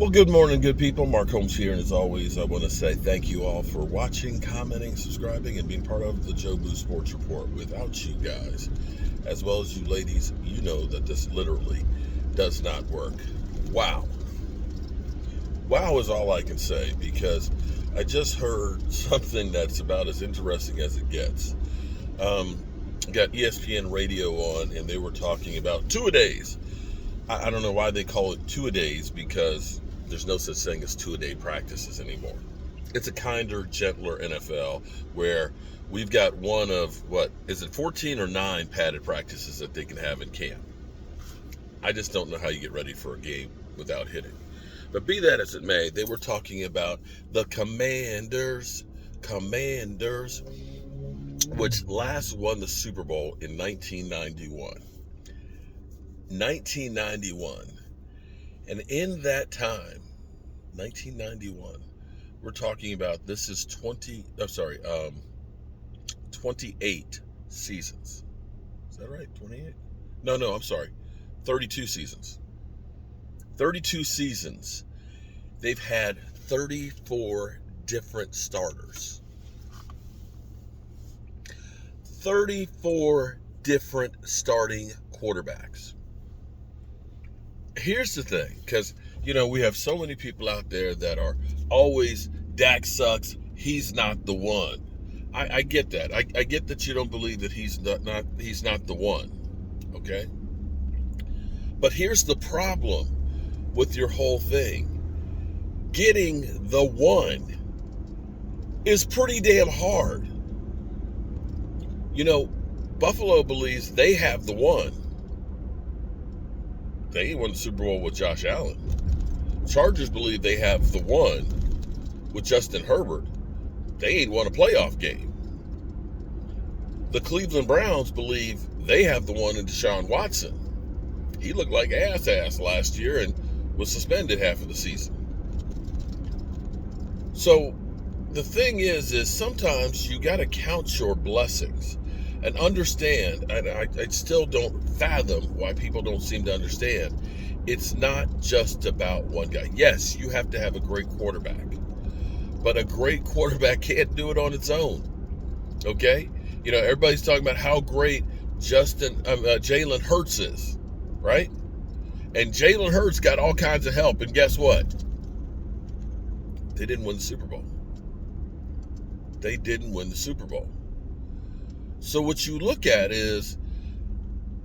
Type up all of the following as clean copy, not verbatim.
Well, good morning, good people. Mark Holmes here, and as always, I want to say thank you all for watching, commenting, subscribing, and being part of the Joe Blue Sports Report. Without you guys, as well as you ladies, you know that this literally does not work. Wow. Wow is all I can say, because I just heard something that's about as interesting as it gets. Got ESPN radio on, and they were talking about two-a-days. I don't know why they call it two-a-days, because there's no such thing as two-a-day practices anymore. It's a kinder, gentler NFL where we've got one of, 14 or 9 padded practices that they can have in camp. I just don't know how you get ready for a game without hitting. But be that as it may, they were talking about the Commanders, which last won the Super Bowl in 1991. 1991. And in that time, 1991, we're talking about, this is 28 seasons. Is that right? 28? No, I'm sorry. 32 seasons. 32 seasons. They've had 34 different starters. 34 different starting quarterbacks. Here's the thing, because, we have so many people out there that are always, Dak sucks, he's not the one. I get that. I get that you don't believe that he's not the one, okay? But here's the problem with your whole thing. Getting the one is pretty damn hard. Buffalo believes they have the one. They ain't won the Super Bowl with Josh Allen. Chargers believe they have the one with Justin Herbert. They ain't won a playoff game. The Cleveland Browns believe they have the one in Deshaun Watson. He looked like ass last year and was suspended half of the season. So the thing is sometimes you got to count your blessings and understand, and I still don't fathom why people don't seem to understand, it's not just about one guy. Yes, you have to have a great quarterback, but a great quarterback can't do it on its own, okay? Everybody's talking about how great Jalen Hurts is, right? And Jalen Hurts got all kinds of help, and guess what? They didn't win the Super Bowl. They didn't win the Super Bowl. So what you look at is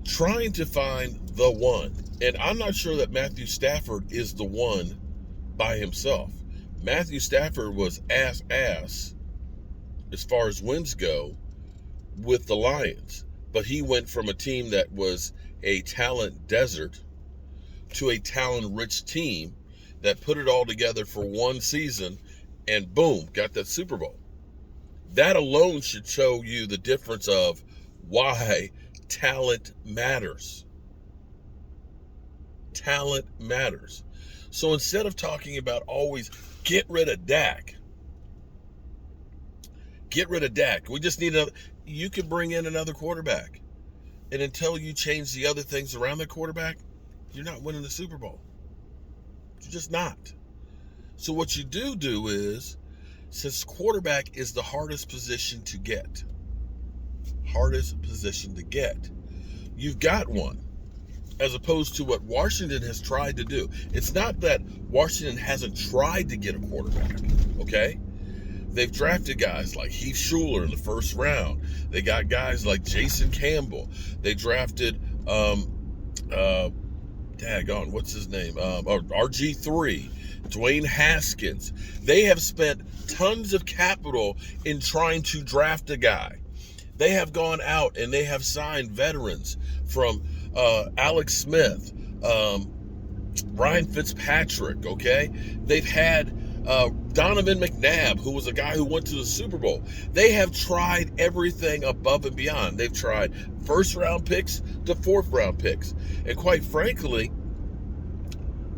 trying to find the one. And I'm not sure that Matthew Stafford is the one by himself. Matthew Stafford was ass as far as wins go with the Lions. But he went from a team that was a talent desert to a talent-rich team that put it all together for one season and boom, got that Super Bowl. That alone should show you the difference of why talent matters. Talent matters. So instead of talking about always get rid of Dak, we just need you could bring in another quarterback. And until you change the other things around the quarterback, you're not winning the Super Bowl. You're just not. So what you do is, since quarterback is the hardest position to get, you've got one, as opposed to what Washington has tried to do. It's not that Washington hasn't tried to get a quarterback, okay? They've drafted guys like Heath Schuler in the first round. They got guys like Jason Campbell. They drafted, what's his name? RG3. Dwayne Haskins. They have spent tons of capital in trying to draft a guy. They have gone out and they have signed veterans from Alex Smith, Ryan Fitzpatrick, okay? They've had Donovan McNabb, who was a guy who went to the Super Bowl. They have tried everything above and beyond. They've tried first-round picks to fourth-round picks. And quite frankly,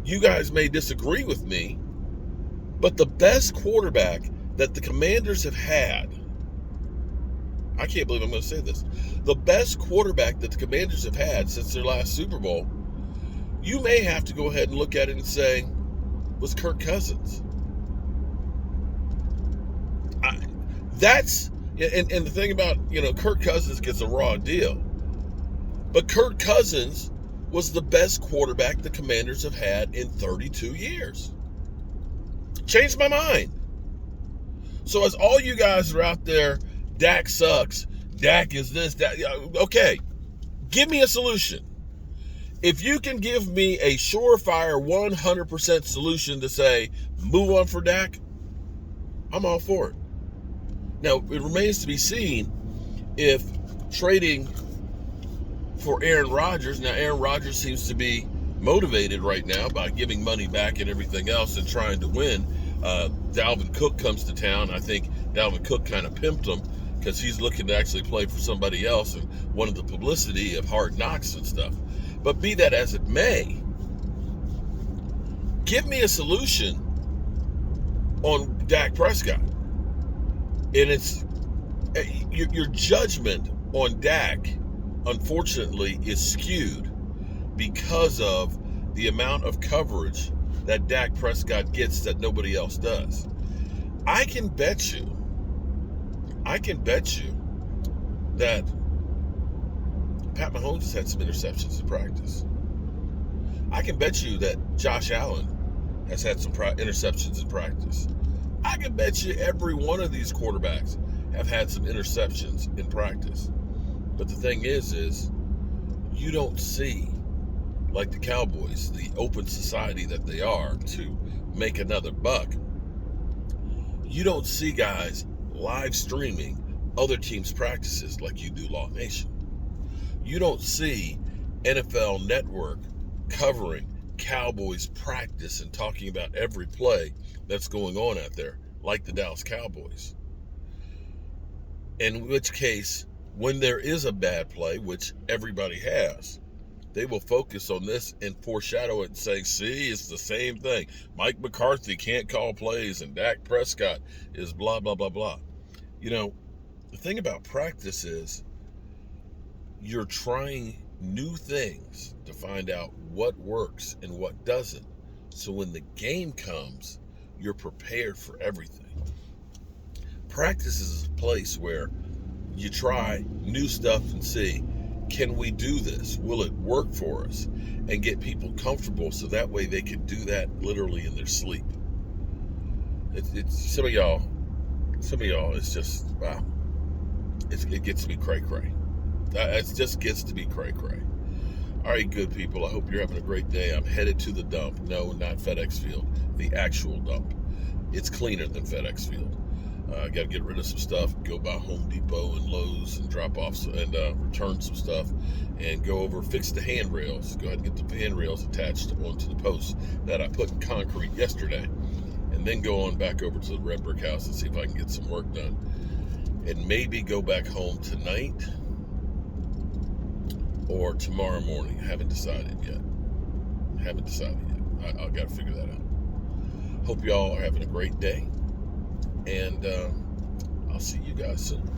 you guys may disagree with me, but the best quarterback that the Commanders have had, I can't believe I'm going to say this, the best quarterback that the Commanders have had since their last Super Bowl, you may have to go ahead and look at it and say, was Kirk Cousins. And the thing about, Kirk Cousins gets a raw deal. But Kirk Cousins was the best quarterback the Commanders have had in 32 years. Changed my mind. So as all you guys are out there, Dak sucks, Dak is this, that, okay, give me a solution. If you can give me a surefire 100% solution to say, move on for Dak, I'm all for it. Now, it remains to be seen if trading for Aaron Rodgers, now Aaron Rodgers seems to be motivated right now by giving money back and everything else and trying to win. Dalvin Cook comes to town. I think Dalvin Cook kind of pimped him because he's looking to actually play for somebody else and wanted the publicity of Hard Knocks and stuff. But be that as it may, give me a solution on Dak Prescott. And it's your judgment on Dak, unfortunately, is skewed because of the amount of coverage that Dak Prescott gets that nobody else does. I can bet you that Pat Mahomes has had some interceptions in practice. I can bet you that Josh Allen has had some interceptions in practice. I can bet you every one of these quarterbacks have had some interceptions in practice. But the thing is you don't see, like the Cowboys, the open society that they are to make another buck. You don't see guys live streaming other teams' practices like you do Law Nation. You don't see NFL Network covering Cowboys practice and talking about every play that's going on out there like the Dallas Cowboys. In which case, when there is a bad play, which everybody has, they will focus on this and foreshadow it and say, see, it's the same thing. Mike McCarthy can't call plays and Dak Prescott is blah, blah, blah, blah. The thing about practice is you're trying new things to find out what works and what doesn't. So when the game comes, you're prepared for everything. Practice is a place where you try new stuff and see, can we do this? Will it work for us? And get people comfortable so that way they can do that literally in their sleep. It's some of y'all, it's just, wow. It gets to be cray-cray. It just gets to be cray-cray. All right, good people. I hope you're having a great day. I'm headed to the dump. No, not FedEx Field. The actual dump. It's cleaner than FedEx Field. I got to get rid of some stuff, go by Home Depot and Lowe's and drop off and return some stuff and go over, fix the handrails. Go ahead and get the handrails attached onto the posts that I put in concrete yesterday. And then go on back over to the red brick house and see if I can get some work done. And maybe go back home tonight or tomorrow morning. I haven't decided yet. I've got to figure that out. Hope y'all are having a great day. And I'll see you guys soon.